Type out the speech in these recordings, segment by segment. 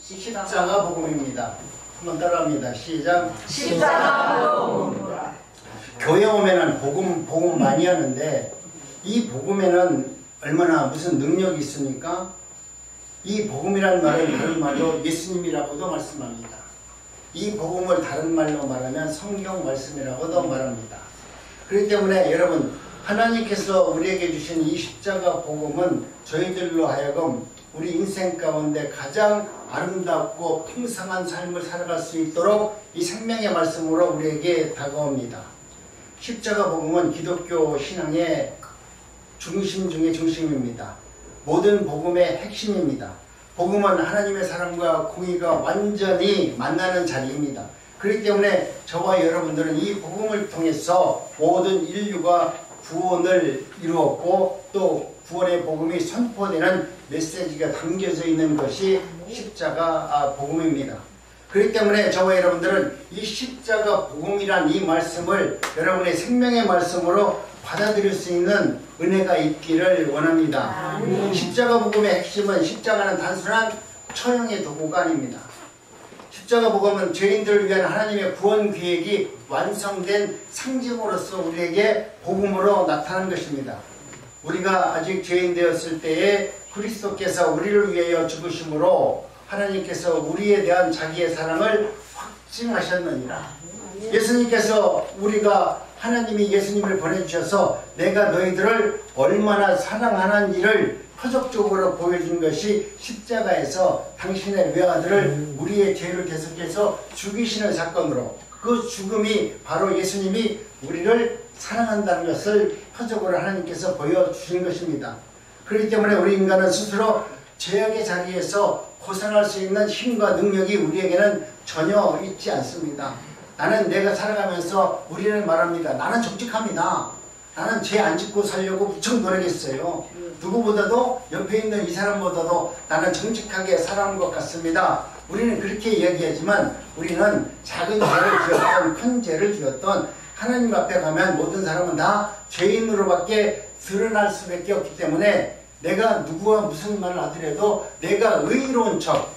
십자가 복음입니다. 한번 따라합니다. 시작. 십자가 복음. 교회 오면은 복음 많이 하는데 이 복음에는 얼마나 무슨 능력이 있습니까? 이 복음이라는 말은 다른 말로 예수님이라고도 말씀합니다. 이 복음을 다른 말로 말하면 성경 말씀이라고도 말합니다. 그렇기 때문에 여러분, 하나님께서 우리에게 주신 이 십자가 복음은 저희들로 하여금 우리 인생 가운데 가장 아름답고 풍성한 삶을 살아갈 수 있도록 이 생명의 말씀으로 우리에게 다가옵니다. 십자가 복음은 기독교 신앙의 중심 중의 중심입니다. 모든 복음의 핵심입니다. 복음은 하나님의 사랑과 공의가 완전히 만나는 자리입니다. 그렇기 때문에 저와 여러분들은 이 복음을 통해서 모든 인류가 구원을 이루었고 또 구원의 복음이 선포되는 메시지가 담겨져 있는 것이 십자가 복음입니다. 그렇기 때문에 저와 여러분들은 이 십자가 복음이란 이 말씀을 여러분의 생명의 말씀으로 받아들일 수 있는 은혜가 있기를 원합니다. 십자가 복음의 핵심은 십자가는 단순한 처형의 도구가 아닙니다. 십자가 복음은 죄인들을 위한 하나님의 구원 계획이 완성된 상징으로서 우리에게 복음으로 나타난 것입니다. 우리가 아직 죄인 되었을 때에 그리스도께서 우리를 위하여 죽으심으로 하나님께서 우리에 대한 자기의 사랑을 확증하셨느니라. 예수님께서 우리가 하나님이 예수님을 보내주셔서 내가 너희들을 얼마나 사랑하는 일을 표적적으로 보여준 것이 십자가에서 당신의 외아들을 우리의 죄를 계속해서 죽이시는 사건으로, 그 죽음이 바로 예수님이 우리를 사랑한다는 것을 표적으로 하나님께서 보여주신 것입니다. 그렇기 때문에 우리 인간은 스스로 죄악의 자리에서 벗어날 수 있는 힘과 능력이 우리에게는 전혀 있지 않습니다. 나는 내가 살아가면서 우리는 말합니다. 나는 정직합니다. 나는 죄 안 짓고 살려고 무척 노력했어요. 누구보다도 옆에 있는 이 사람보다도 나는 정직하게 살아온 것 같습니다. 우리는 그렇게 이야기하지만 우리는 작은 죄를 지었던 큰 죄를 지었던 하나님 앞에 가면 모든 사람은 다 죄인으로밖에 드러날 수밖에 없기 때문에 내가 누구와 무슨 말을 하더라도 내가 의로운 척,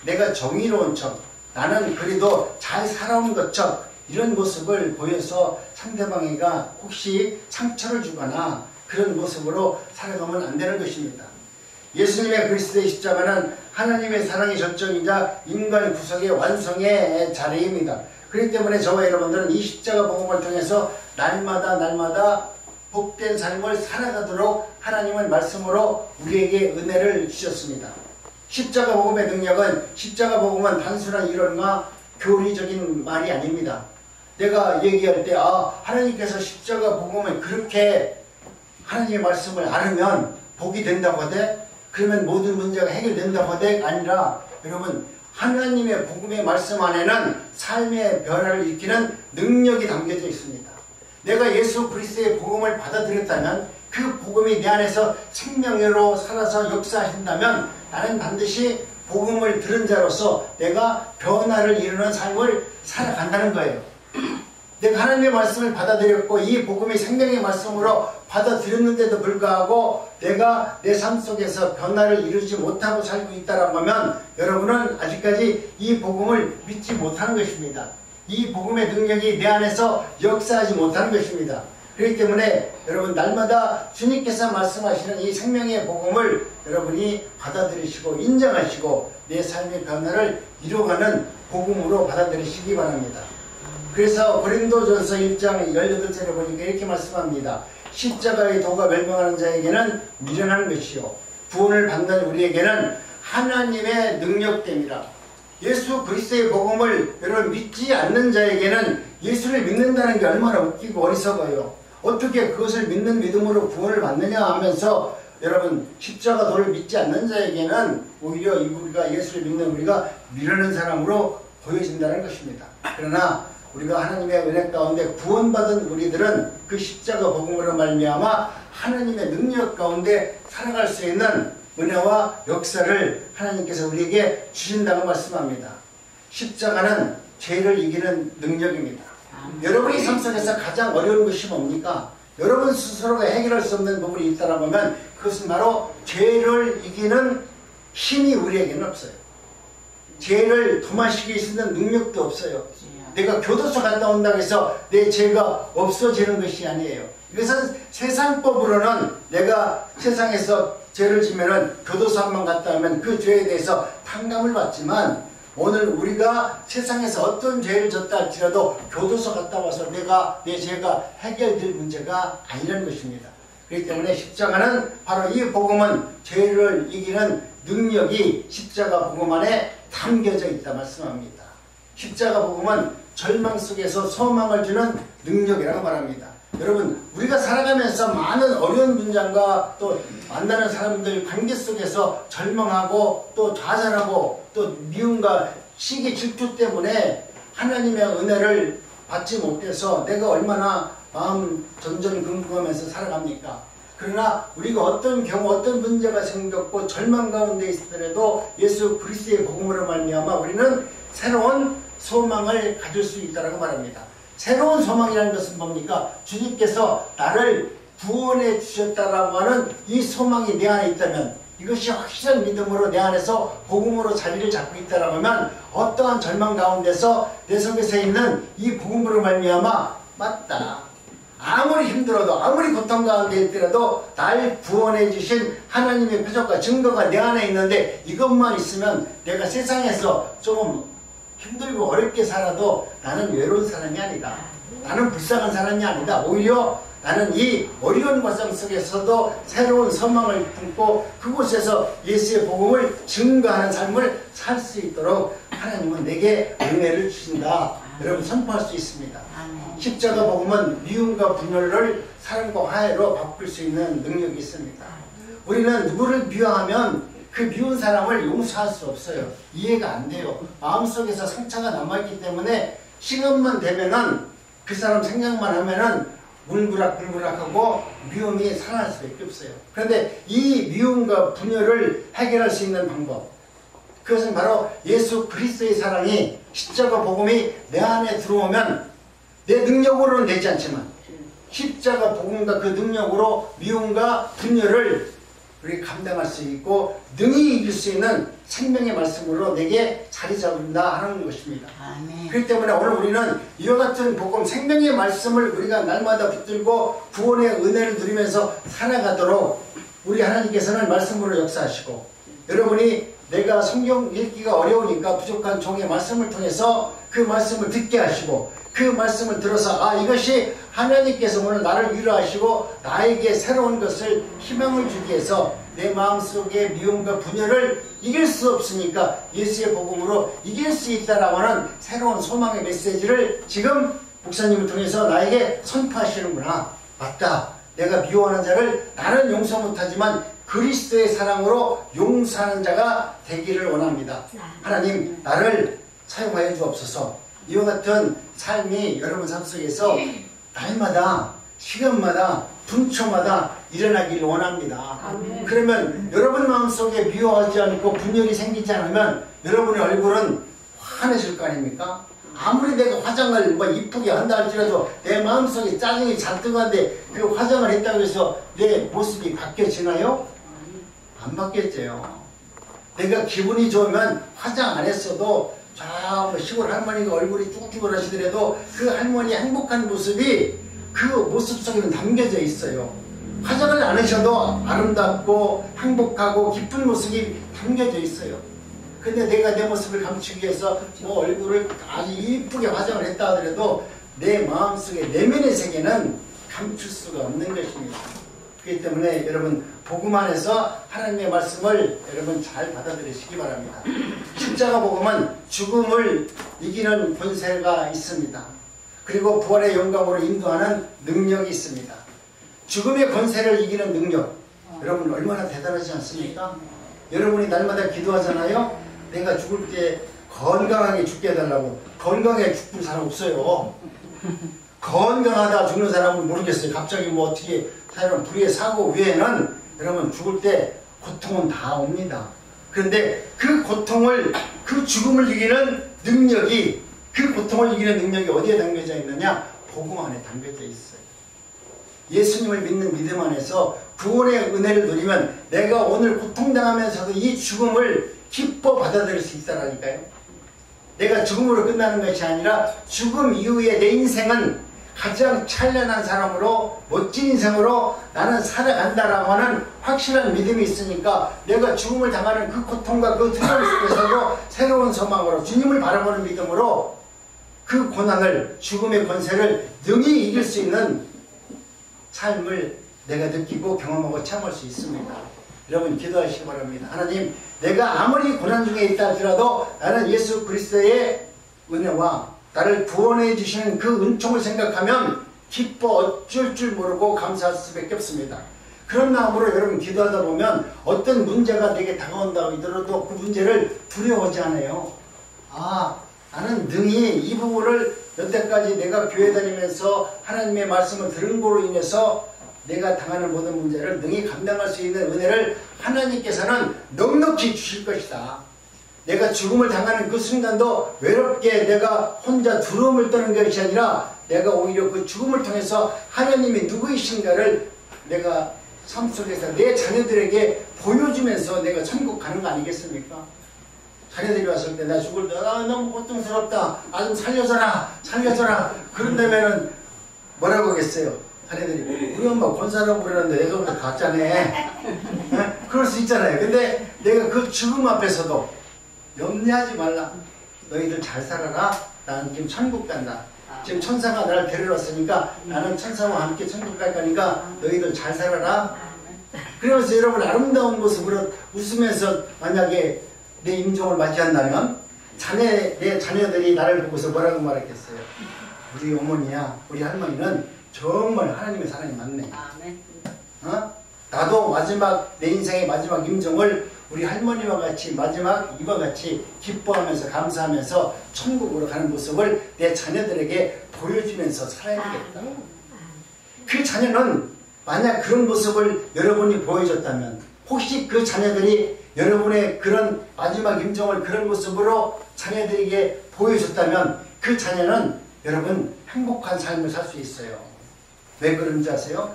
내가 정의로운 척, 나는 그래도 잘 살아온 것처럼 이런 모습을 보여서 상대방이가 혹시 상처를 주거나 그런 모습으로 살아가면 안 되는 것입니다. 예수님의 그리스도의 십자가는 하나님의 사랑의 절정이자 인간 구속의 완성의 자리입니다. 그렇기 때문에 저와 여러분들은 이 십자가 복음을 통해서 날마다 복된 삶을 살아가도록 하나님은 말씀으로 우리에게 은혜를 주셨습니다. 십자가 복음의 능력은, 십자가 복음은 단순한 이론과 교리적인 말이 아닙니다. 내가 얘기할 때 하나님께서 십자가 복음을 그렇게 하나님의 말씀을 알으면 복이 된다고 하되, 그러면 모든 문제가 해결된다고 하되 아니라, 여러분, 하나님의 복음의 말씀 안에는 삶의 변화를 일으키는 능력이 담겨져 있습니다. 내가 예수 그리스도의 복음을 받아들였다면, 그 복음이 내 안에서 생명으로 살아서 역사하신다면 나는 반드시 복음을 들은 자로서 내가 변화를 이루는 삶을 살아간다는 거예요. 내가 하나님의 말씀을 받아들였고 이 복음이 생명의 말씀으로 받아들였는데도 불구하고 내가 내 삶 속에서 변화를 이루지 못하고 살고 있다고 하면 여러분은 아직까지 이 복음을 믿지 못하는 것입니다. 이 복음의 능력이 내 안에서 역사하지 못하는 것입니다. 그렇기 때문에 여러분, 날마다 주님께서 말씀하시는 이 생명의 복음을 여러분이 받아들이시고 인정하시고 내 삶의 변화를 이루어가는 복음으로 받아들이시기 바랍니다. 그래서 고린도전서 1장 18절에 보니까 이렇게 말씀합니다. 십자가의 도가 멸망하는 자에게는 미련한 것이요 구원을 받는 우리에게는 하나님의 능력됨이라. 예수 그리스도의 복음을 여러분 믿지 않는 자에게는 예수를 믿는다는 게 얼마나 웃기고 어리석어요. 어떻게 그것을 믿는 믿음으로 구원을 받느냐 하면서 여러분, 십자가 도를 믿지 않는 자에게는 오히려 우리가 예수를 믿는 우리가 미루는 사람으로 보여진다는 것입니다. 그러나 우리가 하나님의 은혜 가운데 구원받은 우리들은 그 십자가 복음으로 말미암아 하나님의 능력 가운데 살아갈 수 있는 은혜와 역사를 하나님께서 우리에게 주신다고 말씀합니다. 십자가는 죄를 이기는 능력입니다. 여러분의 삶 속에서 가장 어려운 것이 뭡니까? 여러분 스스로가 해결할 수 없는 부분이 있다고 하면 그것은 바로 죄를 이기는 힘이 우리에게는 없어요. 죄를 도마시킬 수 있는 능력도 없어요. 내가 교도소 갔다 온다고 해서 내 죄가 없어지는 것이 아니에요. 이것은 세상법으로는 내가 세상에서 죄를 지면은 교도소 한번 갔다 오면 그 죄에 대해서 탕감을 받지만, 오늘 우리가 세상에서 어떤 죄를 졌다 할지라도 교도소 갔다 와서 내 죄가 해결될 문제가 아니라는 것입니다. 그렇기 때문에 십자가는 바로 이 복음은 죄를 이기는 능력이 십자가 복음 안에 담겨져 있다 말씀합니다. 십자가 복음은 절망 속에서 소망을 주는 능력이라고 말합니다. 여러분, 우리가 살아가면서 많은 어려운 문장과 또 만나는 사람들 관계 속에서 절망하고 또 좌절하고 또 미움과 시기 질투 때문에 하나님의 은혜를 받지 못해서 내가 얼마나 마음 전전긍긍하면서 살아갑니까? 그러나 우리가 어떤 경우 어떤 문제가 생겼고 절망 가운데 있더라도 예수 그리스도의 복음으로 말미암아 우리는 새로운 소망을 가질 수 있다고 말합니다. 새로운 소망이라는 것은 뭡니까? 주님께서 나를 구원해 주셨다라고 하는 이 소망이 내 안에 있다면, 이것이 확실한 믿음으로 내 안에서 복음으로 자리를 잡고 있다라고 하면 어떠한 절망 가운데서 내 속에서 있는 이 복음으로 말미암아 맞다, 아무리 힘들어도 아무리 고통 가운데 있더라도 날 구원해 주신 하나님의 표적과 증거가 내 안에 있는데, 이것만 있으면 내가 세상에서 조금 힘들고 어렵게 살아도 나는 외로운 사람이 아니다, 나는 불쌍한 사람이 아니다, 오히려 나는 이 어려운 과정 속에서도 새로운 소망을 품고 그곳에서 예수의 복음을 증거하는 삶을 살 수 있도록 하나님은 내게 은혜를 주신다. 여러분 선포할 수 있습니다. 십자가 복음은 미움과 분열을 사랑과 화해로 바꿀 수 있는 능력이 있습니다. 우리는 누구를 미워하면 그 미운 사람을 용서할 수 없어요. 이해가 안 돼요. 마음속에서 상처가 남아있기 때문에 시간만 되면은 그 사람 생각만 하면은 물그락물그락하고 미움이 살아날 수밖에 없어요. 그런데 이 미움과 분열을 해결할 수 있는 방법, 그것은 바로 예수 그리스도의 사랑이, 십자가 복음이 내 안에 들어오면 내 능력으로는 되지 않지만 십자가 복음과 그 능력으로 미움과 분열을 우리 감당할 수 있고 능히 이길 수 있는 생명의 말씀으로 내게 자리 잡는다 하는 것입니다. 아멘. 그렇기 때문에 오늘 우리는 이와 같은 복음, 생명의 말씀을 우리가 날마다 붙들고 구원의 은혜를 누리면서 살아가도록 우리 하나님께서는 말씀으로 역사하시고, 여러분이 내가 성경 읽기가 어려우니까 부족한 종의 말씀을 통해서 그 말씀을 듣게 하시고, 그 말씀을 들어서 이것이 하나님께서 오늘 나를 위로하시고 나에게 새로운 것을, 희망을 주기 위해서 내 마음속에 미움과 분열을 이길 수 없으니까 예수의 복음으로 이길 수 있다라고 하는 새로운 소망의 메시지를 지금 목사님을 통해서 나에게 선포하시는구나. 맞다, 내가 미워하는 자를 나는 용서 못하지만 그리스도의 사랑으로 용서하는 자가 되기를 원합니다. 하나님, 나를 사용하여 주옵소서. 이와 같은 삶이 여러분 삶 속에서 날마다, 시간마다, 분초마다 일어나기를 원합니다. 아멘. 그러면 여러분 마음속에 미워하지 않고 분열이 생기지 않으면 여러분의 얼굴은 환해질 거 아닙니까? 아무리 내가 화장을 이쁘게 한다 할지라도 내 마음속에 짜증이 잔뜩 한데 그 화장을 했다고 해서 내 모습이 바뀌어지나요? 안 바뀌었죠. 내가 기분이 좋으면 화장 안 했어도 저 시골 할머니가 얼굴이 쭈글쭈글 하시더라도 그 할머니의 행복한 모습이 그 모습 속에는 담겨져 있어요. 화장을 안 하셔도 아름답고 행복하고 기쁜 모습이 담겨져 있어요. 근데 내가 내 모습을 감추기 위해서 얼굴을 아주 이쁘게 화장을 했다 하더라도 내 마음속에 내면의 세계는 감출 수가 없는 것입니다. 그렇기 때문에 여러분 복음 안에서 하나님의 말씀을 여러분 잘 받아들이시기 바랍니다. 십자가 복음은 죽음을 이기는 권세가 있습니다. 그리고 부활의 영광으로 인도하는 능력이 있습니다. 죽음의 권세를 이기는 능력, 여러분 얼마나 대단하지 않습니까? 여러분이 날마다 기도하잖아요. 내가 죽을 때 건강하게 죽게 해달라고. 건강하게 죽는 사람 없어요. 건강하다 죽는 사람은 모르겠어요. 갑자기 어떻게 사람 불의의 사고 외에는 여러분 죽을 때 고통은 다 옵니다. 그런데 그 고통을, 그 죽음을 이기는 능력이, 그 고통을 이기는 능력이 어디에 담겨져 있느냐? 복음 안에 담겨져 있어요. 예수님을 믿는 믿음 안에서 구원의 은혜를 누리면 내가 오늘 고통당하면서도 이 죽음을 기뻐 받아들일 수 있다라니까요. 내가 죽음으로 끝나는 것이 아니라 죽음 이후에 내 인생은 가장 찬란한 사람으로 멋진 인생으로 나는 살아간다라고 하는 확실한 믿음이 있으니까 내가 죽음을 당하는 그 고통과 그 두려움 속에서도 새로운 소망으로 주님을 바라보는 믿음으로 그 고난을 죽음의 권세를 능히 이길 수 있는 삶을 내가 느끼고 경험하고 참을 수 있습니다. 여러분 기도하시기 바랍니다. 하나님, 내가 아무리 고난 중에 있다 할지라도 나는 예수 그리스도의 은혜와 나를 구원해 주시는 그 은총을 생각하면 기뻐 어쩔 줄 모르고 감사할 수밖에 없습니다. 그런 마음으로 여러분 기도하다 보면 어떤 문제가 내게 다가온다고 하더라도 그 문제를 두려워하지 않아요. 아, 나는 능히 이 부분을 여태까지 내가 교회 다니면서 하나님의 말씀을 들은 거로 인해서 내가 당하는 모든 문제를 능히 감당할 수 있는 은혜를 하나님께서는 넉넉히 주실 것이다. 내가 죽음을 당하는 그 순간도 외롭게 내가 혼자 두려움을 떠는 것이 아니라 내가 오히려 그 죽음을 통해서 하나님이 누구이신가를 내가 삶 속에서 내 자녀들에게 보여주면서 내가 천국 가는 거 아니겠습니까? 자녀들이 왔을 때 나 죽을 때 너무 고통스럽다. 아 좀 살려줘라. 살려줘라. 그런다면은 뭐라고 하겠어요? 자녀들이 우리 엄마 권사라고 그러는데 내가 보다 가짜네. 그럴 수 있잖아요. 근데 내가 그 죽음 앞에서도 염려하지 말라. 너희들 잘 살아라. 나는 지금 천국 간다. 지금 천사가 나를 데리러 왔으니까 나는 천사와 함께 천국 갈 거니까 너희들 잘 살아라. 그러면서 여러분 아름다운 모습으로 웃으면서 만약에 내 임종을 맞이한다면 내 자녀들이 나를 보고서 뭐라고 말했겠어요? 우리 어머니야, 우리 할머니는 정말 하나님의 사랑이 많네. 나도 마지막 내 인생의 마지막 임종을 우리 할머니와 같이 마지막 이와 같이 기뻐하면서 감사하면서 천국으로 가는 모습을 내 자녀들에게 보여주면서 살아야 되겠다. 그 자녀는 만약 그런 모습을 여러분이 보여줬다면 혹시 그 자녀들이 여러분의 그런 마지막 임종을 그런 모습으로 자녀들에게 보여줬다면 그 자녀는 여러분 행복한 삶을 살 수 있어요. 왜 그런지 아세요?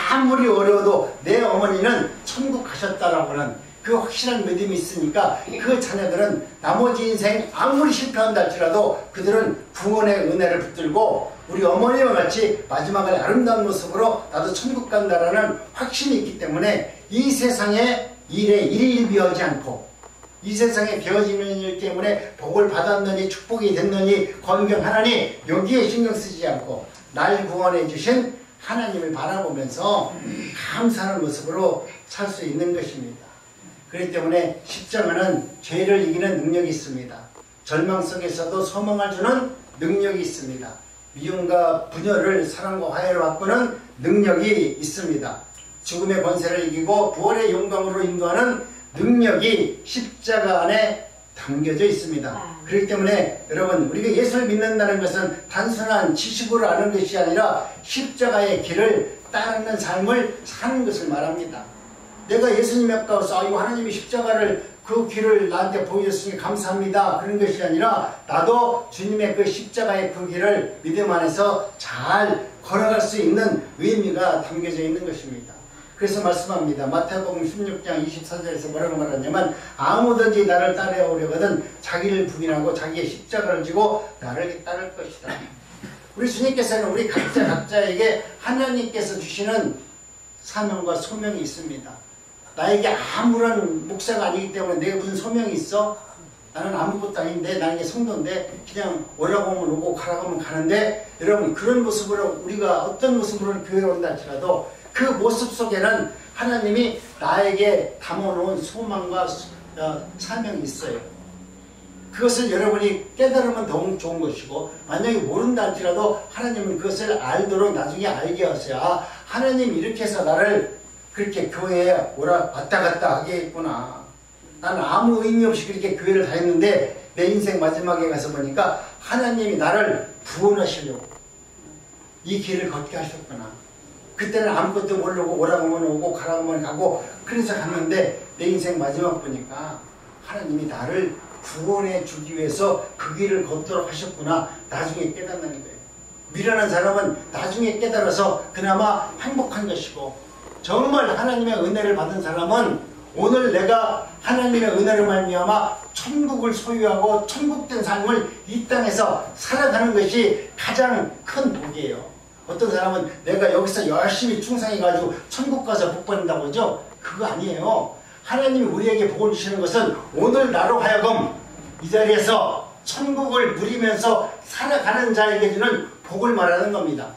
아무리 어려워도 내 어머니는 천국 가셨다라고 하는 그 확실한 믿음이 있으니까 그 자녀들은 나머지 인생 아무리 실패한다 할지라도 그들은 구원의 은혜를 붙들고 우리 어머니와 같이 마지막을 아름다운 모습으로 나도 천국 간다라는 확신이 있기 때문에 이 세상의 일에 일비하지 않고 이 세상에 베어지는 일 때문에 복을 받았느니 축복이 됐느니 건강하느니 여기에 신경 쓰지 않고 날 구원해 주신 하나님을 바라보면서 감사하는 모습으로 살 수 있는 것입니다. 그렇기 때문에 십자가는 죄를 이기는 능력이 있습니다. 절망 속에서도 소망을 주는 능력이 있습니다. 미움과 분열을 사랑과 화해를 바꾸는 능력이 있습니다. 죽음의 권세를 이기고 부활의 영광으로 인도하는 능력이 십자가 안에 담겨져 있습니다. 그렇기 때문에 여러분 우리가 예수를 믿는다는 것은 단순한 지식으로 아는 것이 아니라 십자가의 길을 따르는 삶을 사는 것을 말합니다. 내가 예수님 앞에 가서 아이고 하나님이 십자가를 그 길을 나한테 보여줬으니 감사합니다. 그런 것이 아니라 나도 주님의 그 십자가의 그 길을 믿음 안에서 잘 걸어갈 수 있는 의미가 담겨져 있는 것입니다. 그래서 말씀합니다. 마태복음 16장 24절에서 뭐라고 말하냐면 아무든지 나를 따라오려거든 자기를 부인하고 자기의 십자가를 지고 나를 따를 것이다. 우리 주님께서는 우리 각자에게 하나님께서 주시는 사명과 소명이 있습니다. 나에게 아무런 목사가 아니기 때문에 내가 무슨 소명이 있어? 나는 아무것도 아닌데 나에게 성도인데 그냥 오라고 하면 오고 가라고 하면 가는데 여러분 그런 모습으로 우리가 어떤 모습으로 교회에 온다 할지라도 그 모습 속에는 하나님이 나에게 담아놓은 소망과 사명이 있어요. 그것을 여러분이 깨달으면 더욱 좋은 것이고 만약에 모른다 할지라도 하나님은 그것을 알도록 나중에 알게 하세요. 아, 하나님이 이렇게 해서 나를 그렇게 교회에 왔다 갔다 하게 했구나. 나는 아무 의미 없이 그렇게 교회를 다녔는데 내 인생 마지막에 가서 보니까 하나님이 나를 구원하시려고 이 길을 걷게 하셨구나. 그때는 아무것도 모르고 오라고 하면 오고 가라고 하면 가고 그래서 갔는데 내 인생 마지막 보니까 하나님이 나를 구원해 주기 위해서 그 길을 걷도록 하셨구나. 나중에 깨닫는 거예요. 미련한 사람은 나중에 깨달아서 그나마 행복한 것이고 정말 하나님의 은혜를 받은 사람은 오늘 내가 하나님의 은혜를 말미암아 천국을 소유하고 천국된 삶을 이 땅에서 살아가는 것이 가장 큰 복이에요. 어떤 사람은 내가 여기서 열심히 충성해가지고 천국 가서 복 받는다고 하죠. 그거 아니에요. 하나님이 우리에게 복을 주시는 것은 오늘 나로 하여금 이 자리에서 천국을 누리면서 살아가는 자에게 주는 복을 말하는 겁니다.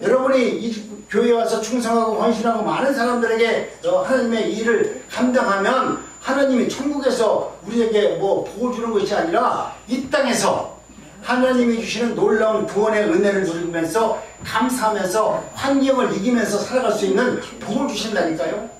여러분이 이 교회에 와서 충성하고 헌신하고 많은 사람들에게 하나님의 일을 감당하면 하나님이 천국에서 우리에게 뭐 복을 주는 것이 아니라 이 땅에서 하나님이 주시는 놀라운 구원의 은혜를 누리면서 감사하면서 환경을 이기면서 살아갈 수 있는 복을 주신다니까요.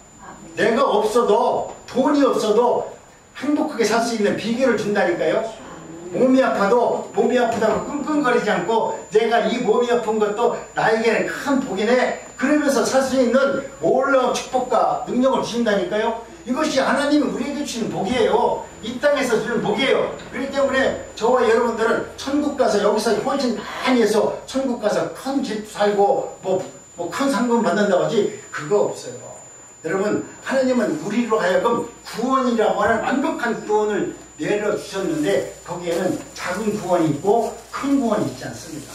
내가 없어도 돈이 없어도 행복하게 살 수 있는 비결을 준다니까요. 몸이 아파도 몸이 아프다고 끙끙거리지 않고 내가 이 몸이 아픈 것도 나에게는 큰 복이네 그러면서 살 수 있는 놀라운 축복과 능력을 주신다니까요. 이것이 하나님이 우리에게 주시는 복이에요. 이 땅에서 주는 복이에요. 그렇기 때문에 저와 여러분들은 천국 가서 여기서 헌신 많이 해서 천국 가서 큰 집 살고 뭐 큰 상금 받는다고 하지 그거 없어요. 여러분 하나님은 우리로 하여금 구원이라고 하는 완벽한 구원을 내려주셨는데 거기에는 작은 구원이 있고 큰 구원이 있지 않습니다.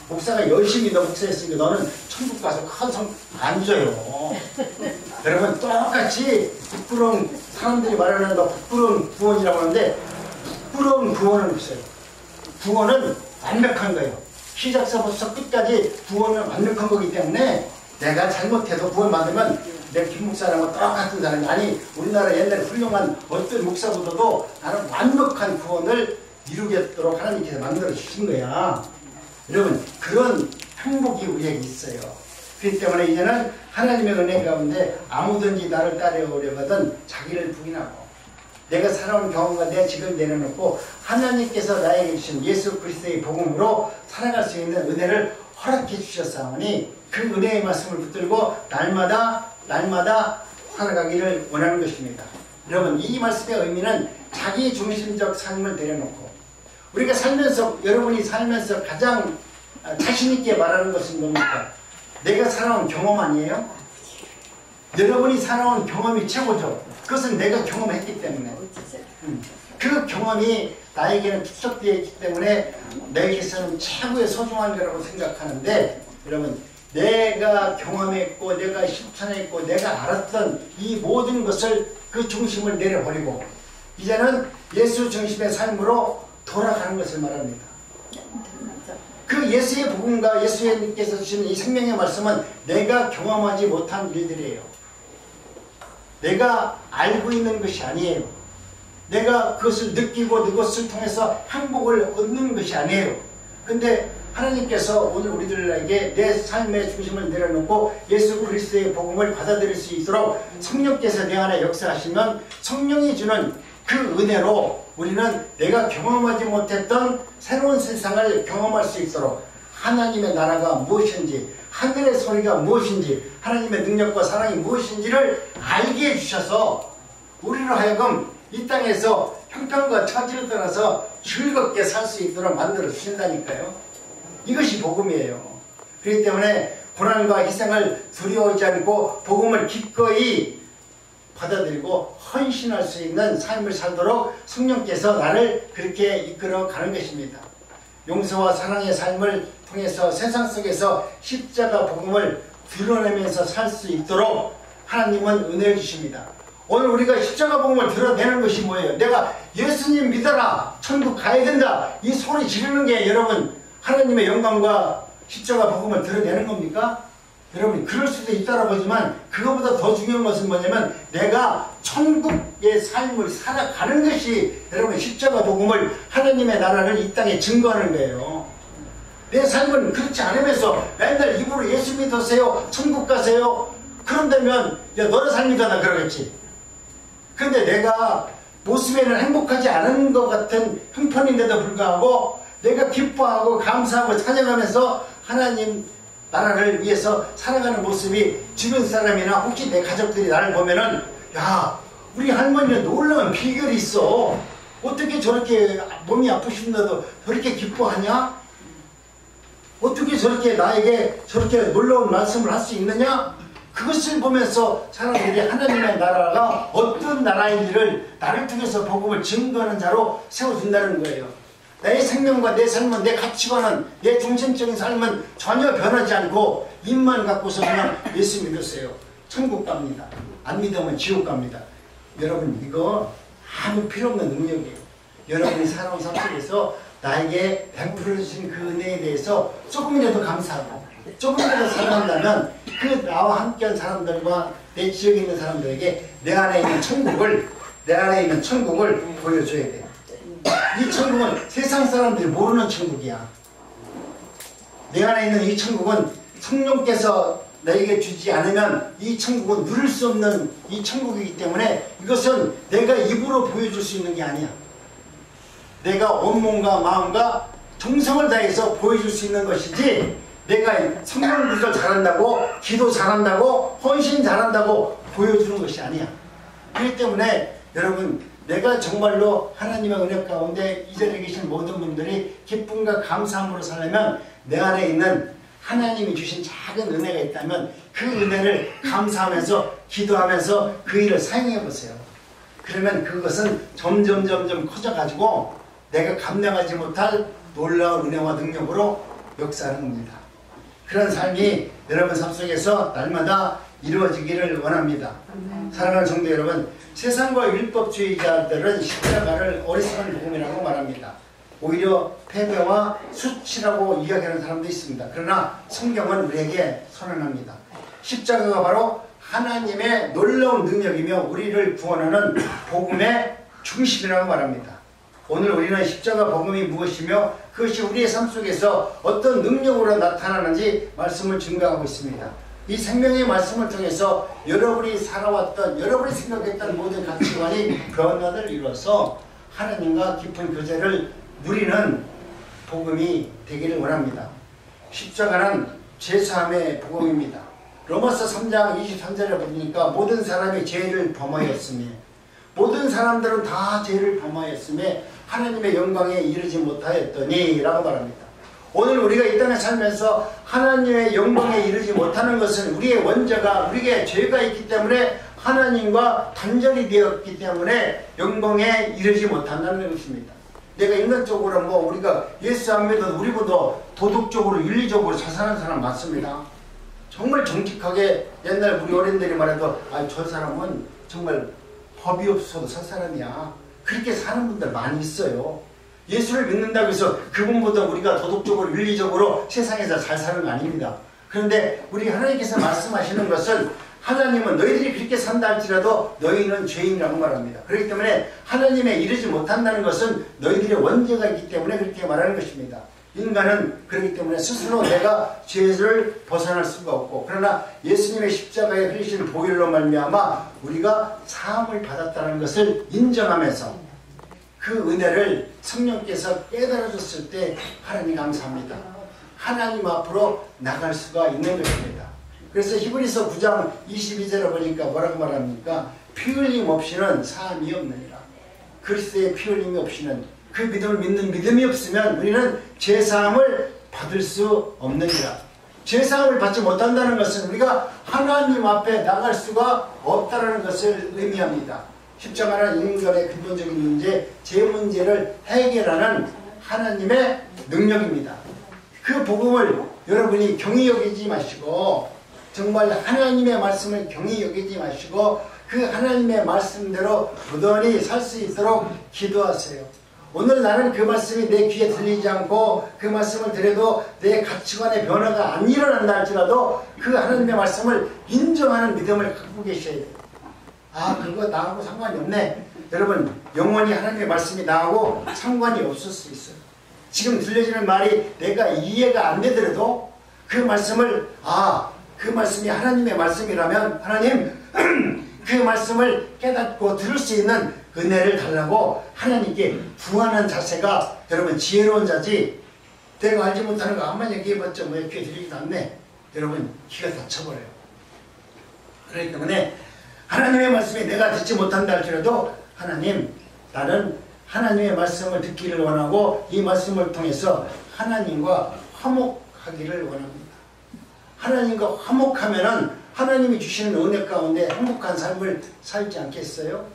목사가 열심히 너 목사했으니까 너는 천국 가서 큰 상 안 줘요. 여러분 똑같이 부끄러운 사람들이 말하는 거 부끄러운 구원이라고 하는데 부끄러운 구원은 없어요. 구원은 완벽한 거예요. 시작서부터 끝까지 구원은 완벽한 거기 때문에 내가 잘못해도 구원 받으면 내 김목사랑은 똑같은 사람이 아니 우리나라 옛날에 훌륭한 어떤 목사보다도 나는 완벽한 구원을 이루겠도록 하나님께서 만들어 주신 거야. 여러분 그런 행복이 우리에게 있어요. 그렇기 때문에 이제는 하나님의 은혜 가운데 아무든지 나를 따라오려거든 자기를 부인하고 내가 살아온 경험과 내 직을 내려놓고 하나님께서 나에게 주신 예수 그리스도의 복음으로 살아갈 수 있는 은혜를 허락해 주셨사오니 그 은혜의 말씀을 붙들고 날마다 살아가기를 원하는 것입니다. 여러분 이 말씀의 의미는 자기 중심적 삶을 내려놓고 우리가 살면서 여러분이 살면서 가장 자신 있게 말하는 것은 뭡니까? 내가 살아온 경험 아니에요? 여러분이 살아온 경험이 최고죠. 그것은 내가 경험했기 때문에 그 경험이 나에게는 축적되어 있기 때문에 내게서는 최고의 소중한 거라고 생각하는데 여러분 내가 경험했고 내가 실천했고 내가 알았던 이 모든 것을 그 중심을 내려버리고 이제는 예수 중심의 삶으로 돌아가는 것을 말합니다. 그 예수의 복음과 예수님께서 주시는 이 생명의 말씀은 내가 경험하지 못한 일들이에요. 내가 알고 있는 것이 아니에요. 내가 그것을 느끼고 그것을 통해서 행복을 얻는 것이 아니에요. 근데 하나님께서 오늘 우리들에게 내 삶의 중심을 내려놓고 예수 그리스도의 복음을 받아들일 수 있도록 성령께서 내 안에 역사하시면 성령이 주는 그 은혜로 우리는 내가 경험하지 못했던 새로운 세상을 경험할 수 있도록 하나님의 나라가 무엇인지 하늘의 소리가 무엇인지 하나님의 능력과 사랑이 무엇인지를 알게 해주셔서 우리로 하여금 이 땅에서 형편과 처지를 떠나서 즐겁게 살 수 있도록 만들어 주신다니까요. 이것이 복음이에요. 그렇기 때문에 고난과 희생을 두려워하지 않고 복음을 기꺼이 받아들이고 헌신할 수 있는 삶을 살도록 성령께서 나를 그렇게 이끌어 가는 것입니다. 용서와 사랑의 삶을 통해서 세상 속에서 십자가 복음을 드러내면서 살 수 있도록 하나님은 은혜를 주십니다. 오늘 우리가 십자가 복음을 드러내는 것이 뭐예요? 내가 예수님 믿어라 천국 가야 된다 이 소리 지르는 게 여러분 하나님의 영광과 십자가 복음을 드러내는 겁니까? 여러분 그럴 수도 있다라고 하지만 그것보다 더 중요한 것은 뭐냐면 내가 천국의 삶을 살아가는 것이 여러분 십자가 복음을 하나님의 나라를 이 땅에 증거하는 거예요. 내 삶은 그렇지 않으면서 맨날 입으로 예수 믿으세요 천국 가세요 그런다면 야 너의 삶이다 나 그러겠지. 그런데 내가 모습에는 행복하지 않은 것 같은 형편인데도 불구하고 내가 기뻐하고 감사하고 찬양하면서 하나님 나라를 위해서 살아가는 모습이 주변 사람이나 혹시 내 가족들이 나를 보면은 야 우리 할머니는 놀라운 비결이 있어 어떻게 저렇게 몸이 아프신데도 저렇게 기뻐하냐 어떻게 저렇게 나에게 저렇게 놀라운 말씀을 할 수 있느냐 그것을 보면서 사람들이 하나님의 나라가 어떤 나라인지를 나를 통해서 복음을 증거하는 자로 세워준다는 거예요. 내 생명과 내 삶은, 내 가치관은, 내 중심적인 삶은 전혀 변하지 않고 입만 갖고서 그냥 예수 믿었어요. 천국 갑니다. 안 믿으면 지옥 갑니다. 여러분, 이거 아무 필요 없는 능력이에요. 여러분이 살아온 삶 속에서 나에게 베풀어 주신 그 은혜에 대해서 조금이라도 감사하고 조금이라도 사랑한다면 그 나와 함께한 사람들과 내 지역에 있는 사람들에게 내 안에 있는 천국을 보여줘야 돼요. 이 천국은 세상 사람들이 모르는 천국이야. 내 안에 있는 이 천국은 성령께서 나에게 주지 않으면 이 천국은 누릴 수 없는 이 천국이기 때문에 이것은 내가 입으로 보여줄 수 있는 게 아니야. 내가 온몸과 마음과 정성을 다해서 보여줄 수 있는 것이지, 내가 성경 구절 잘한다고, 기도 잘한다고, 헌신 잘한다고 보여주는 것이 아니야. 그렇기 때문에 여러분, 내가 정말로 하나님의 은혜 가운데 이 자리에 계신 모든 분들이 기쁨과 감사함으로 살려면 내 안에 있는 하나님이 주신 작은 은혜가 있다면 그 은혜를 감사하면서 기도하면서 그 일을 사용해 보세요. 그러면 그것은 점점 커져가지고 내가 감당하지 못할 놀라운 은혜와 능력으로 역사하는 겁니다. 그런 삶이 여러분 삶 속에서 날마다 이루어지기를 원합니다. 사랑하는 성도 여러분, 세상과 율법주의자들은 십자가를 어리석은 복음이라고 말합니다. 오히려 패배와 수치라고 이야기하는 사람도 있습니다. 그러나 성경은 우리에게 선언합니다. 십자가가 바로 하나님의 놀라운 능력이며 우리를 구원하는 복음의 중심이라고 말합니다. 오늘 우리는 십자가 복음이 무엇이며 그것이 우리의 삶 속에서 어떤 능력으로 나타나는지 말씀을 증거하고 있습니다. 이 생명의 말씀을 통해서 여러분이 살아왔던, 여러분이 생각했던 모든 가치관이 변화를 이루어서 하나님과 깊은 교제를 누리는 복음이 되기를 원합니다. 십자가는 죄사함의 복음입니다. 로마서 3장 23절에 보니까 모든 사람이 죄를 범하였으며 모든 사람들은 다 죄를 범하였으며 하나님의 영광에 이르지 못하였더니 라고 말합니다. 오늘 우리가 이 땅에 살면서 하나님의 영광에 이르지 못하는 것은 우리의 원죄가, 우리에게 죄가 있기 때문에 하나님과 단절이 되었기 때문에 영광에 이르지 못한다는 것입니다. 내가 인간적으로 우리가 예수 안 믿어도 우리보다 도덕적으로 윤리적으로 잘 사는 사람 많습니다. 정말 정직하게 옛날 우리 어른들이 말해도 저 사람은 정말 법이 없어도 살 사람이야. 그렇게 사는 분들 많이 있어요. 예수를 믿는다고 해서 그분보다 우리가 도덕적으로 윤리적으로 세상에서 잘 사는 거 아닙니다. 그런데 우리 하나님께서 말씀하시는 것은 하나님은 너희들이 그렇게 산다 할지라도 너희는 죄인이라고 말합니다. 그렇기 때문에 하나님에 이르지 못한다는 것은 너희들의 원죄가 있기 때문에 그렇게 말하는 것입니다. 인간은 그렇기 때문에 스스로 내가 죄를 벗어날 수가 없고, 그러나 예수님의 십자가에 흘리신 보혈로 말미암아 우리가 사함을 받았다는 것을 인정하면서 그 은혜를 성령께서 깨달아줬을 때 하나님 감사합니다. 하나님 앞으로 나갈 수가 있는 것입니다. 그래서 히브리서 9장 22절에 보니까 뭐라고 말합니까? 피 흘림 없이는 사함이 없느니라. 그리스도의 피 흘림이 없이는, 그 믿음을 믿는 믿음이 없으면 우리는 죄사함을 받을 수 없느니라. 죄사함을 받지 못한다는 것은 우리가 하나님 앞에 나갈 수가 없다는 것을 의미합니다. 십자가는 인간의 근본적인 문제, 죄 문제를 해결하는 하나님의 능력입니다. 그 복음을 여러분이 경히 여기지 마시고, 정말 하나님의 말씀을 경히 여기지 마시고 그 하나님의 말씀대로 부단히 살 수 있도록 기도하세요. 오늘 나는 그 말씀이 내 귀에 들리지 않고 그 말씀을 들어도 내 가치관의 변화가 안 일어난다 할지라도 그 하나님의 말씀을 인정하는 믿음을 갖고 계셔야 돼요. 그거 나하고 상관이 없네. 여러분, 영원히 하나님의 말씀이 나하고 상관이 없을 수 있어요. 지금 들려지는 말이 내가 이해가 안 되더라도 그 말씀을 그 말씀이 하나님의 말씀이라면 하나님 그 말씀을 깨닫고 들을 수 있는 은혜를 달라고 하나님께 구하는 자세가 여러분 지혜로운 자지, 내가 알지 못하는 거 암만 얘기해봤자 뭐 귀에 들리지도 않네. 여러분 귀가 다쳐버려요. 그렇기 때문에 하나님의 말씀이 내가 듣지 못한다 할지라도 하나님, 나는 하나님의 말씀을 듣기를 원하고 이 말씀을 통해서 하나님과 화목하기를 원합니다. 하나님과 화목하면은 하나님이 주시는 은혜 가운데 행복한 삶을 살지 않겠어요?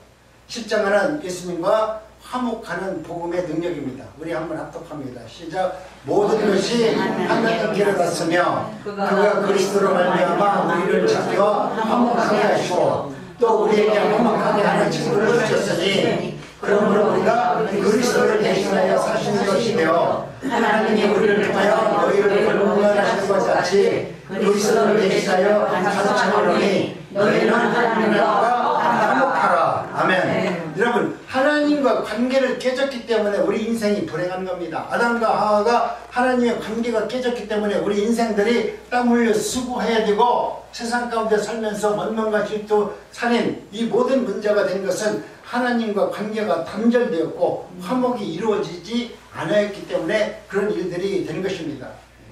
십자가는 예수님과 화목하는 복음의 능력입니다. 우리 한번 합독합니다. 시작. 모든 것이 하나님께로 갔으며 그가 그리스도로 말미암아 우리를 자기와 화목하게 하시고 또 우리에게 화목하게 하는 친구를 주셨으니 그러므로 우리가 그리스도를 대신하여 사신 것이 되어 하나님이 우리를 통하여 너희를 결론하시는 것 같이 그리스도를 대신하여 가르쳐오니 너희는 하나님과 화목하라. 아멘. 여러분, 하나님과 관계를 깨졌기 때문에 우리 인생이 불행한 겁니다. 아담과 하와가 하나님의 관계가 깨졌기 때문에 우리 인생들이 땀 흘려 수고해야 되고 세상 가운데 살면서 원망과 질투, 살인, 이 모든 문제가 된 것은 하나님과 관계가 단절되었고 화목이 이루어지지 않았기 때문에 그런 일들이 된 것입니다.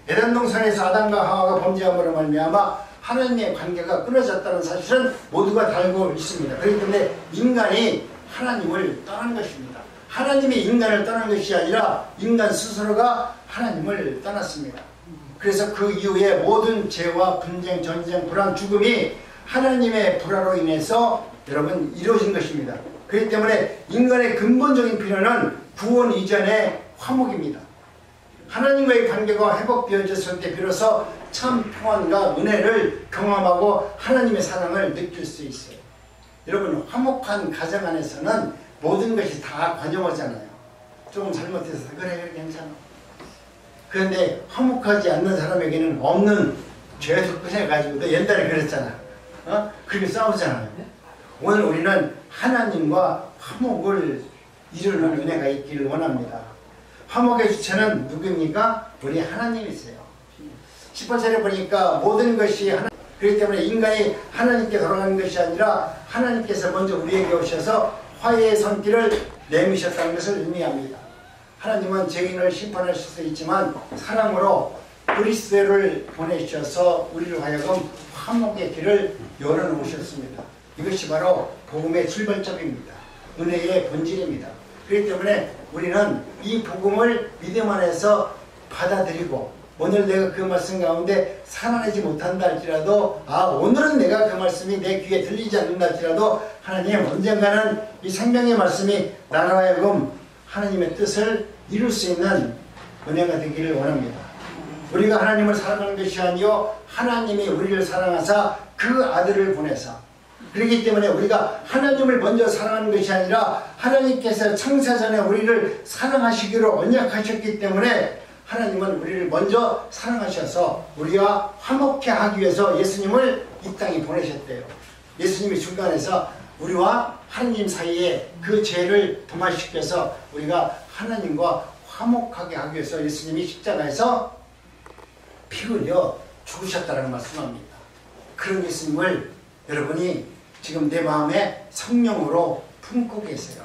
에덴 동산에서 아담과 하와가 범죄함으로 말미암아 하나님의 관계가 끊어졌다는 사실은 모두가 다 알고 있습니다. 그렇기 때문에 인간이 하나님을 떠난 것입니다. 하나님이 인간을 떠난 것이 아니라 인간 스스로가 하나님을 떠났습니다. 그래서 그 이후에 모든 죄와 분쟁, 전쟁, 불안, 죽음이 하나님의 불화로 인해서 여러분 이루어진 것입니다. 그렇기 때문에 인간의 근본적인 필요는 구원 이전의 화목입니다. 하나님과의 관계가 회복되어졌을 때 비로소 참 평안과 은혜를 경험하고 하나님의 사랑을 느낄 수 있어요. 여러분, 화목한 가정 안에서는 모든 것이 다 관용하잖아요. 조금 잘못해서 그래 괜찮아. 그런데 화목하지 않는 사람에게는 없는 죄도 꺼내가지고 또 옛날에 그랬잖아. 그렇게 싸우잖아요. 오늘 우리는 하나님과 화목을 이루는 은혜가 있기를 원합니다. 화목의 주체는 누구입니까? 우리 하나님이세요. 18절에 보니까 모든 것이 하나님, 그렇기 때문에 인간이 하나님께 돌아가는 것이 아니라 하나님께서 먼저 우리에게 오셔서 화해의 손길을 내미셨다는 것을 의미합니다. 하나님은 죄인을 심판하실 수 있지만 사랑으로 그리스도를 보내주셔서 우리를 하여금 화목의 길을 열어놓으셨습니다. 이것이 바로 복음의 출발점입니다. 은혜의 본질입니다. 그렇기 때문에 우리는 이 복음을 믿음 안에서 받아들이고 오늘 내가 그 말씀 가운데 살아내지 못한다 할지라도 오늘은 내가 그 말씀이 내 귀에 들리지 않는다 할지라도 하나님 언젠가는 이 생명의 말씀이 나로 하여금 하나님의 뜻을 이룰 수 있는 은혜가 되기를 원합니다. 우리가 하나님을 사랑하는 것이 아니요 하나님이 우리를 사랑하사 그 아들을 보내사, 그렇기 때문에 우리가 하나님을 먼저 사랑하는 것이 아니라 하나님께서 창세전에 우리를 사랑하시기로 언약하셨기 때문에 하나님은 우리를 먼저 사랑하셔서 우리와 화목케 하기 위해서 예수님을 이 땅에 보내셨대요. 예수님이 중간에서 우리와 하나님 사이에 그 죄를 도말시켜서 우리가 하나님과 화목하게 하기 위해서 예수님이 십자가에서 피 흘려 죽으셨다는 말씀합니다. 그런 예수님을 여러분이 지금 내 마음에 성령으로 품고 계세요.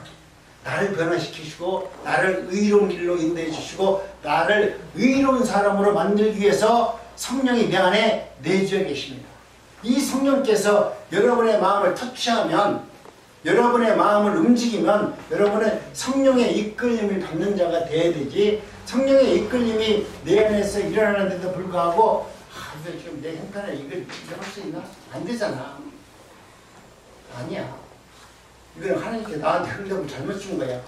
나를 변화시키시고 나를 의로운 길로 인도해 주시고 나를 의로운 사람으로 만들기 위해서 성령이 내 안에 내주어 계십니다. 이 성령께서 여러분의 마음을 터치하면, 여러분의 마음을 움직이면 여러분은 성령의 이끌림을 받는 자가 되어야 되지, 성령의 이끌림이 내 안에서 일어나는데도 불구하고 지금 내 형편에 이걸 할 수 있나? 안 되잖아. 아니야. 이건 하나님께 나한테 응답을 잘못 준 거야.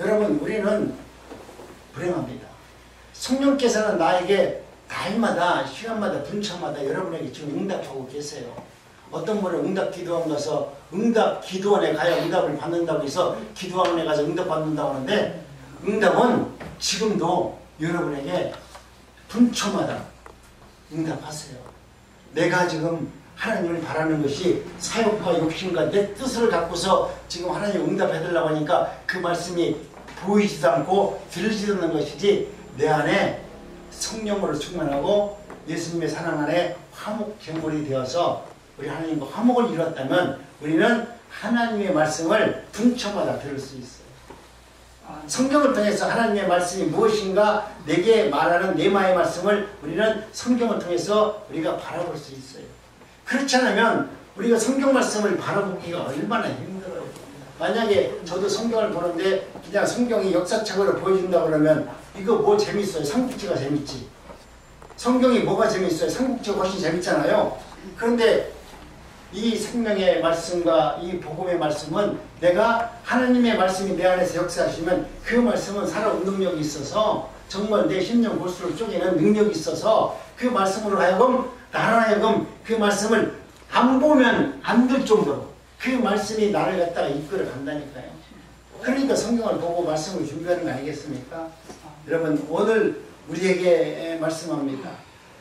여러분, 우리는 불행합니다. 성령께서는 나에게 날마다 시간마다 분차마다 여러분에게 지금 응답하고 계세요. 어떤 분은 응답 기도원 가서 응답 기도원에 가야 응답을 받는다고 해서 기도원에 가서 응답 받는다고 하는데 응답은 지금도 여러분에게 분초마다 응답하세요. 내가 지금 하나님을 바라는 것이 사욕과 욕심과 내 뜻을 갖고서 지금 하나님 응답해달라고 하니까 그 말씀이 보이지도 않고 들리지도 않는 것이지, 내 안에 성령으로 충만하고 예수님의 사랑 안에 화목 제물이 되어서 우리 하나님과 화목을 이뤘다면 우리는 하나님의 말씀을 분초마다 들을 수 있어요. 성경을 통해서 하나님의 말씀이 무엇인가 내게 말하는 네마의 말씀을 우리는 성경을 통해서 우리가 바라볼 수 있어요. 그렇지 않으면 우리가 성경 말씀을 바라보기가 얼마나 힘들어요. 만약에 저도 성경을 보는데 그냥 성경이 역사책으로 보여준다 그러면 이거 뭐 재밌어요? 삼국지가 재밌지. 성경이 뭐가 재밌어요? 삼국지가 훨씬 재밌잖아요. 그런데 이 생명의 말씀과 이 복음의 말씀은 내가 하나님의 말씀이 내 안에서 역사하시면 그 말씀은 살아온 능력이 있어서 정말 내 심령 골수를 쪼개는 능력이 있어서 그 말씀으로 하여금 나로 하여금 그 말씀을 안 보면 안 될 정도로 그 말씀이 나를 갖다가 이끌어 간다니까요. 그러니까 성경을 보고 말씀을 준비하는 거 아니겠습니까? 여러분 오늘 우리에게 말씀합니다.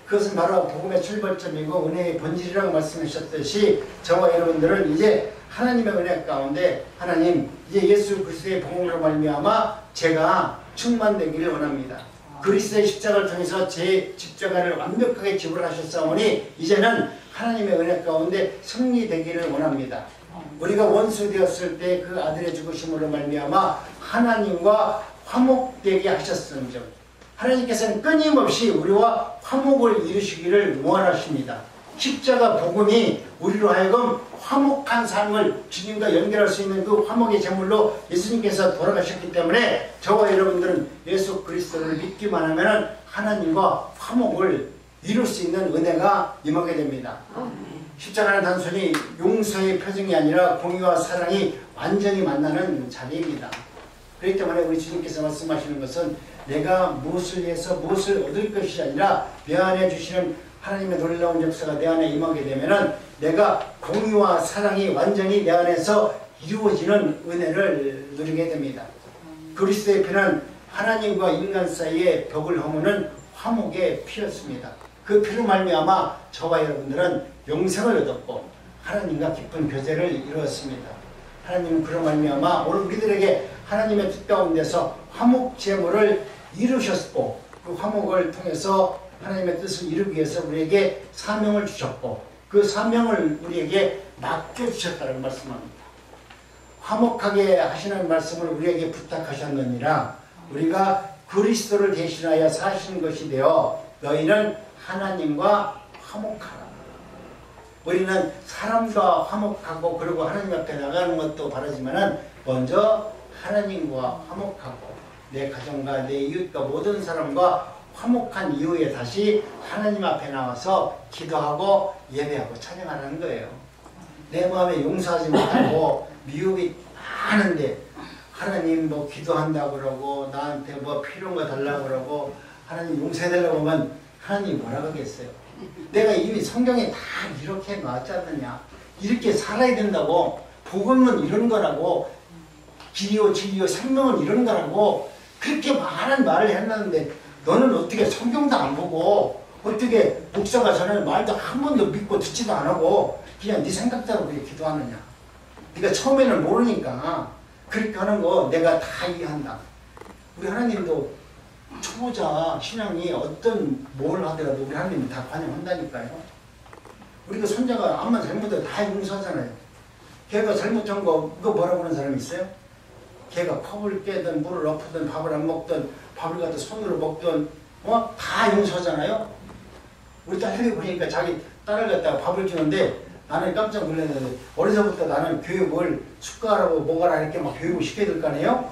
그것은 바로 복음의 출발점이고 은혜의 본질이라고 말씀하셨듯이 저와 여러분들은 이제 하나님의 은혜 가운데 하나님 이제 예수 그리스도의 복음으로 말미암아 제가 충만되기를 원합니다. 그리스도의 십자가를 통해서 제 십자가를 완벽하게 지불하셨사오니 이제는 하나님의 은혜 가운데 승리되기를 원합니다. 우리가 원수 되었을 때 그 아들의 죽으심으로 말미암아 하나님과 화목되게 하셨음즉 하나님께서는 끊임없이 우리와 화목을 이루시기를 원하십니다. 십자가 복음이 우리로 하여금 화목한 삶을 주님과 연결할 수 있는 그 화목의 제물로 예수님께서 돌아가셨기 때문에 저와 여러분들은 예수 그리스도를 믿기만 하면 하나님과 화목을 이룰 수 있는 은혜가 임하게 됩니다. 십자가는 단순히 용서의 표징이 아니라 공의와 사랑이 완전히 만나는 자리입니다. 그렇기 때문에 우리 주님께서 말씀하시는 것은 내가 무엇을 위해서 무엇을 얻을 것이 아니라 내 안에 주시는 하나님의 놀라운 역사가 내 안에 임하게 되면은 내가 공의와 사랑이 완전히 내 안에서 이루어지는 은혜를 누리게 됩니다. 그리스도의 피는 하나님과 인간 사이에 벽을 허무는 화목의 피였습니다. 그 피로 말미암아 저와 여러분들은 영생을 얻었고 하나님과 깊은 교제를 이루었습니다. 하나님은 그로 말미암아 오늘 우리들에게 하나님의 뜻 가운데서 화목 제물을 이루셨고 그 화목을 통해서 하나님의 뜻을 이루기 위해서 우리에게 사명을 주셨고 그 사명을 우리에게 맡겨주셨다는 말씀합니다. 화목하게 하시는 말씀을 우리에게 부탁하셨느니라 우리가 그리스도를 대신하여 사신 것이 되어 너희는 하나님과 화목하라. 우리는 사람과 화목하고 그리고 하나님 앞에 나가는 것도 바라지만 먼저 하나님과 화목하고 내 가정과 내 이웃과 모든 사람과 화목한 이후에 다시 하나님 앞에 나와서 기도하고 예배하고 찬양하라는 거예요. 내 마음에 용서하지 못하고 미움이 많은데 하나님 뭐 기도한다고 그러고 나한테 뭐 필요한 거 달라고 그러고 하나님 용서해달라고 하면 하나님이 뭐라고 하겠어요? 내가 이미 성경에 다 이렇게 나왔지 않느냐. 이렇게 살아야 된다고. 복음은 이런 거라고. 길이요 진리요 생명은 이런 거라고. 그렇게 많은 말을 했는데 너는 어떻게 성경도 안 보고 어떻게 목사가 전하는 말도 한 번도 믿고 듣지도 안 하고 그냥 네 생각대로 그렇게 기도하느냐. 네가 처음에는 모르니까 그렇게 하는 거 내가 다 이해한다. 우리 하나님도 초보자 신앙이 어떤 뭘 하더라도 우리 하나님이 다 관여한다니까요. 우리가 손자가 암만 잘못해도 다 용서하잖아요. 걔가 잘못한 거 그거 뭐라고 하는 사람이 있어요? 걔가 컵을 깨든 물을 엎든 밥을 안 먹든 밥을 갖다 손으로 먹든 다 용서하잖아요. 우리 딸이 보니까 자기 딸을 갖다가 밥을 주는데 나는 깜짝 놀랐는데 어려서부터 나는 교육을 숟가락으로 먹어라 이렇게 막 교육을 시켜야 될 거 아니에요?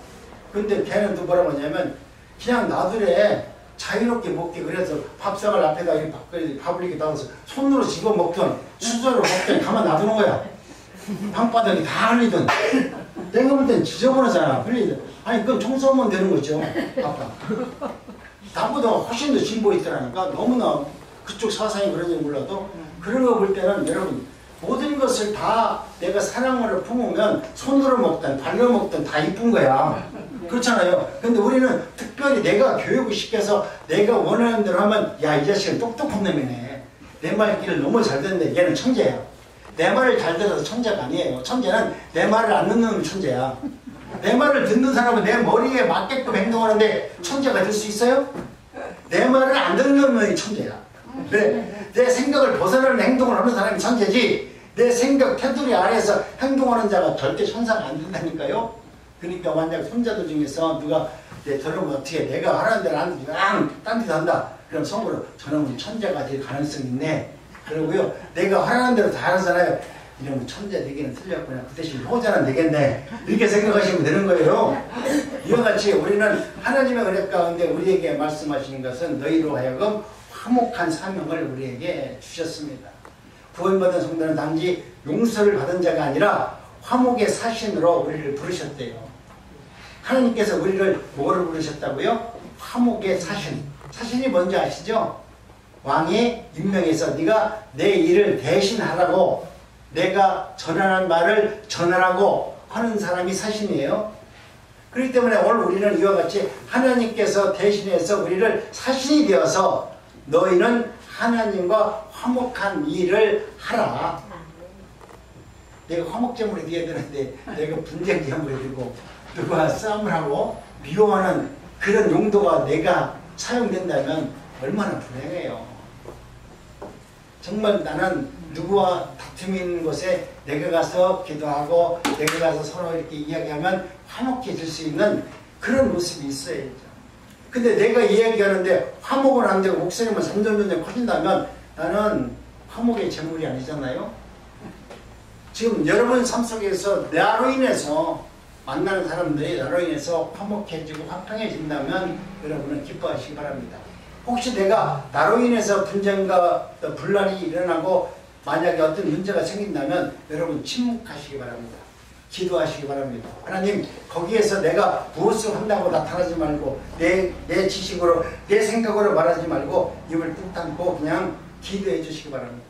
근데 걔는 또 뭐라고 하냐면 그냥 놔두래 자유롭게 먹게 그래서 밥상을 앞에다 밥을 이렇게 놔서 손으로 집어 먹든 수저로 먹든 가만 놔두는 거야. 방바닥이 다 흘리든 내가 볼 땐 지저분하잖아. 흘리든 아니 그건 청소하면 되는 거죠. 아빠 나보다 훨씬 더 진보 있더라니까. 너무나 그쪽 사상이 그런지 몰라도 그런 거 볼 때는 여러분 모든 것을 다 내가 사랑으로 품으면 손으로 먹든 발로 먹든 다 이쁜 거야. 그렇잖아요. 근데 우리는 특별히 내가 교육을 시켜서 내가 원하는 대로 하면 야 이 자식은 똑똑한 놈이네. 내 말귀를 너무 잘 듣는데 얘는 천재야. 내 말을 잘 들어서 천재가 아니에요. 천재는 내 말을 안 듣는 놈이 천재야. 내 말을 듣는 사람은 내 머리에 맞게끔 행동하는데 천재가 될 수 있어요? 내 말을 안 듣는 놈이 천재야. 그래. 내 생각을 벗어나는 행동을 하는 사람이 천재지 내 생각 테두리 아래에서 행동하는 자가 절대 천사가 안 된다니까요. 그러니까 만약 손자들 중에서 누가 저러면 어떻게 내가 하라는 대로 안 듣고 딴 데도 한다. 그럼 속으로 저놈은 천재가 될 가능성이 있네. 그러고요. 내가 하라는 대로 다 하잖아요. 이러면 천재 되기는 틀렸구나. 그 대신 효자는 되겠네. 이렇게 생각하시면 되는 거예요. 이와 같이 우리는 하나님의 은혜 가운데 우리에게 말씀하시는 것은 너희로 하여금 화목한 사명을 우리에게 주셨습니다. 구원받은 성도는 단지 용서를 받은 자가 아니라 화목의 사신으로 우리를 부르셨대요. 하나님께서 우리를 뭐를 부르셨다고요? 화목의 사신. 사신이 뭔지 아시죠? 왕이 임명해서 네가 내 일을 대신하라고, 내가 전하는 말을 전하라고 하는 사람이 사신이에요. 그렇기 때문에 오늘 우리는 이와 같이 하나님께서 대신해서 우리를 사신이 되어서 너희는 하나님과 화목한 일을 하라. 내가 화목제물이 되어야 되는데 내가 분쟁제물이 되고 누가 싸움을 하고 미워하는 그런 용도가 내가 사용된다면 얼마나 불행해요. 정말 나는 누구와 다툼이 있는 곳에 내가 가서 기도하고 내가 가서 서로 이렇게 이야기하면 화목해질 수 있는 그런 모습이 있어야죠. 근데 내가 이야기하는데 화목은 안 되고 목소리만 점점 커진다면 나는 화목의 제물이 아니잖아요. 지금 여러분 삶 속에서 나로 인해서 만나는 사람들이 나로 인해서 화목해지고 화평해진다면 여러분은 기뻐하시기 바랍니다. 혹시 내가 나로 인해서 분쟁과 분란이 일어나고 만약에 어떤 문제가 생긴다면 여러분 침묵하시기 바랍니다. 기도하시기 바랍니다. 하나님, 거기에서 내가 무엇을 한다고 나타나지 말고 내 지식으로 내 생각으로 말하지 말고 입을 뚝 닫고 그냥 기도해 주시기 바랍니다.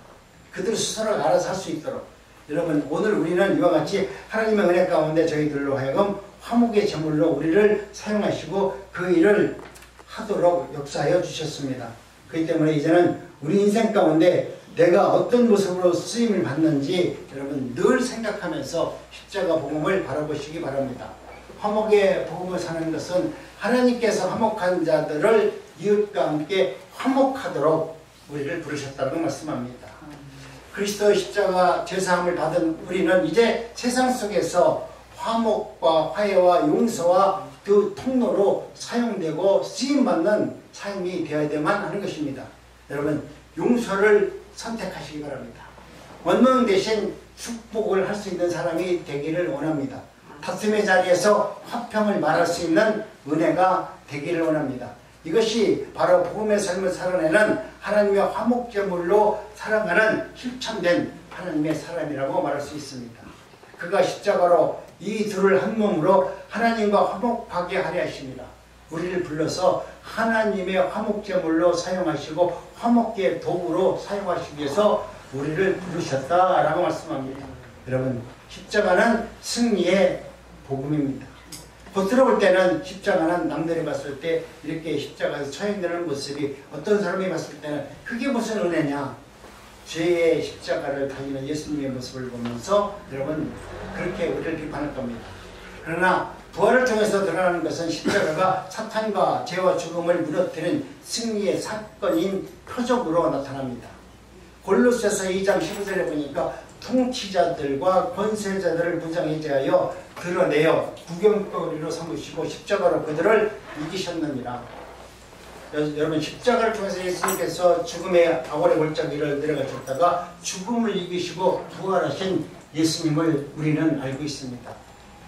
그들 스스로 알아서 할 수 있도록. 여러분, 오늘 우리는 이와 같이 하나님의 은혜 가운데 저희들로 하여금 화목의 제물로 우리를 사용하시고 그 일을 하도록 역사하여 주셨습니다. 그렇기 때문에 이제는 우리 인생 가운데 내가 어떤 모습으로 쓰임을 받는지 여러분 늘 생각하면서 십자가 복음을 바라보시기 바랍니다. 화목의 복음을 사는 것은 하나님께서 화목한 자들을 이웃과 함께 화목하도록 우리를 부르셨다고 말씀합니다. 그리스도의 십자가 제사함을 받은 우리는 이제 세상 속에서 화목과 화해와 용서와 그 통로로 사용되고 쓰임받는 삶이 되어야만 하는 것입니다. 여러분, 용서를 선택하시기 바랍니다. 원망 대신 축복을 할 수 있는 사람이 되기를 원합니다. 다툼의 자리에서 화평을 말할 수 있는 은혜가 되기를 원합니다. 이것이 바로 복음의 삶을 살아내는 하나님의 화목제물로 살아가는 실천된 하나님의 사람이라고 말할 수 있습니다. 그가 십자가로 이 둘을 한 몸으로 하나님과 화목하게 하려 하십니다. 우리를 불러서 하나님의 화목제물로 사용하시고 화목의 도구로 사용하시기 위해서 우리를 부르셨다라고 말씀합니다. 여러분, 십자가는 승리의 복음입니다. 겉으로 볼 때는 십자가는 남들이 봤을 때 이렇게 십자가에서 처형되는 모습이 어떤 사람이 봤을 때는 그게 무슨 은혜냐, 죄의 십자가를 달리는 예수님의 모습을 보면서 여러분 그렇게 우리를 비판할 겁니다. 그러나 부활을 통해서 드러나는 것은 십자가가 사탄과 죄와 죽음을 무너뜨린 승리의 사건인 표적으로 나타납니다. 골로새서 2장 15절에 보니까 통치자들과 권세자들을 무장에 대하여 드러내어 구경거리로 삼으시고 십자가로 그들을 이기셨느니라. 여러분, 십자가를 통해서 예수님께서 죽음의 악월의 골짜기를 내려가셨다가 죽음을 이기시고 부활하신 예수님을 우리는 알고 있습니다.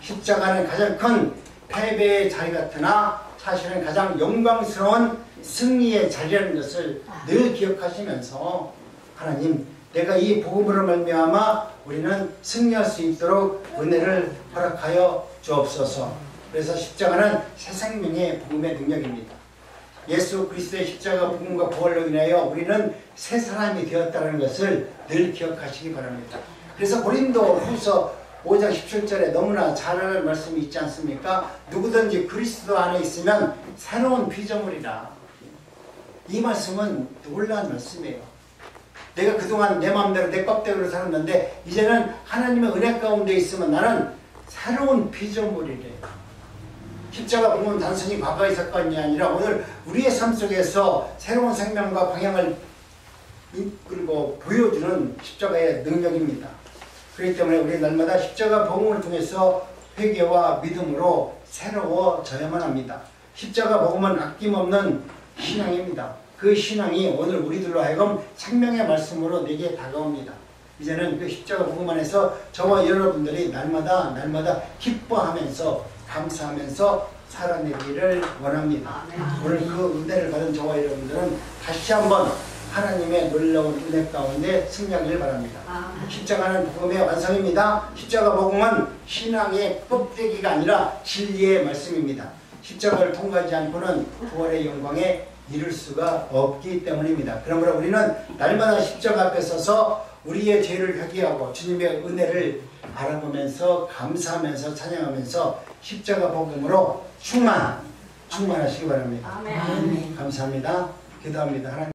십자가는 가장 큰 패배의 자리 같으나 사실은 가장 영광스러운 승리의 자리라는 것을 늘 기억하시면서 하나님, 내가 이 복음으로 말미암아 우리는 승리할 수 있도록 은혜를 허락하여 주옵소서. 그래서 십자가는 새 생명의 복음의 능력입니다. 예수 그리스도의 십자가 복음과 부활로 인하여 우리는 새 사람이 되었다는 것을 늘 기억하시기 바랍니다. 그래서 고린도 후서 5장 17절에 너무나 잘 아는 말씀이 있지 않습니까? 누구든지 그리스도 안에 있으면 새로운 피조물이라. 이 말씀은 놀라운 말씀이에요. 내가 그동안 내 마음대로 내 껍데기로 살았는데 이제는 하나님의 은혜 가운데 있으면 나는 새로운 피조물이래. 십자가 복음은 단순히 과거의 사건이 아니라 오늘 우리의 삶 속에서 새로운 생명과 방향을 이끌고 보여주는 십자가의 능력입니다. 그렇기 때문에 우리 날마다 십자가 복음을 통해서 회개와 믿음으로 새로워져야만 합니다. 십자가 복음은 아낌없는 신앙입니다. 그 신앙이 오늘 우리들로 하여금 생명의 말씀으로 내게 다가옵니다. 이제는 그 십자가 복음 안에서 저와 여러분들이 날마다 기뻐하면서 감사하면서 살아내기를 원합니다. 오늘 그 은혜를 받은 저와 여러분들은 다시 한번 하나님의 놀라운 은혜 가운데 승리하기를 바랍니다. 십자가는 복음의 완성입니다. 십자가 복음은 신앙의 껍데기가 아니라 진리의 말씀입니다. 십자가를 통과하지 않고는 부활의 영광에 이룰 수가 없기 때문입니다. 그러므로 우리는 날마다 십자가 앞에 서서 우리의 죄를 회개하고 주님의 은혜를 바라보면서 감사하면서 찬양하면서 십자가 복음으로 충만하시기 바랍니다. 아멘. 감사합니다. 기도합니다. 하나님.